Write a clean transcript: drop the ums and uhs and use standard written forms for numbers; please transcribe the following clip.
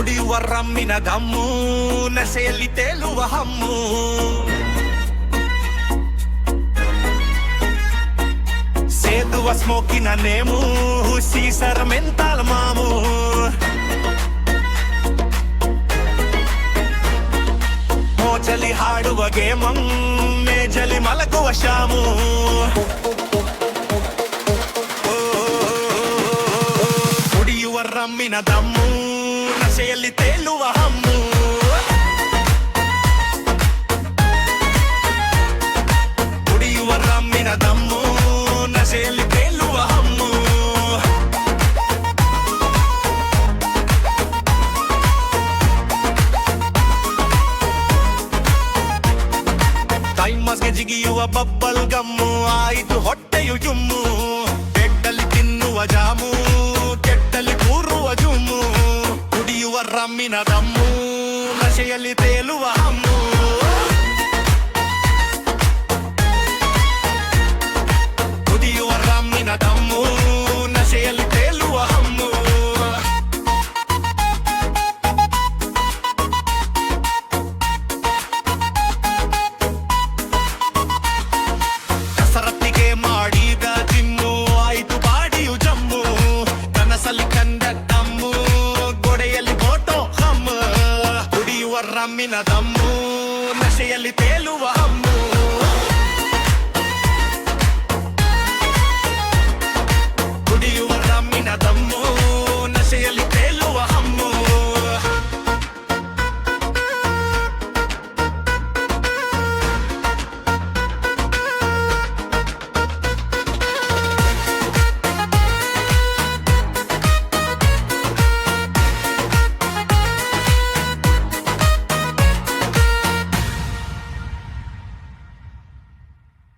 ಕುಡಿಯುವ ರಮ್ಮಿನ ದಮ್ಮು, ನಶೆಯಲ್ಲಿ ತೇಲುವ ಹಮ್ಮು. ಸೇದುವ ಸ್ಮೋಕಿನ ನೇಮು, ಸೀಸರ ಮೆಂತಾಲ್ ಮಾಮು. ಮೋಜಲಿ ಹಾಡುವ ಗೇಮಂ, ಮೇಜಲಿ ಮಲಗುವ ಶಾಮು. ಕುಡಿಯುವ ರಮ್ಮಿನ ದಮ್ಮು, ನಶೆಯಲ್ಲಿ ತೇಲುವ ಹಮ್ಮು. ಕುಡಿಯುವ ರಮ್ಮಿನ ದಮ್ಮು, ನಶೆಯಲ್ಲಿ ತೇಲುವ ಹಮ್ಮು. ತೈಮಸ್ಗೆ ಜಿಗಿಯುವ ಬಬ್ಬಲ್ ಗಮ್ಮು, ಆಯಿತು ಹೊಟ್ಟೆಯು ಜುಮ್ಮು. ಬೆಡ್ಡಲ್ಲಿ ತಿನ್ನುವ ಜಾಮು, ಕೆಟ್ಟಲ್ಲಿ ಕೂರುವ ಜುಮ್ಮು. ಕುಡಿಯುವ ರಮ್ಮಿನ ದಮ್ಮು, ನಶೆಯಲ್ಲಿ ತೇಲುವ ಹಮ್ಮು. ಕುಡಿಯುವ ರಮ್ಮಿನ ದಮ್ಮು, ನಶೆಯಲ್ಲಿ ತೇಲುವ ಹಮ್ಮು. ಕಸರತ್ತಿಗೆ ಮಾಡಿದ ಜಿಮ್ಮು, ಆಯಿತು ಬಾಡಿಯು ಜಮ್ಮು. ಕನಸಲ್ಲಿ ಕಂಡ ದಮ್ಮು, ಗೋಡೆಯಲ್ಲಿ ಫೋಟೋ ಹಮ್ಮು. ಕುಡಿಯುವ ರಮ್ಮಿನ ದಮ್ಮು, ನಶೆಯಲ್ಲಿ ತೇಲುವ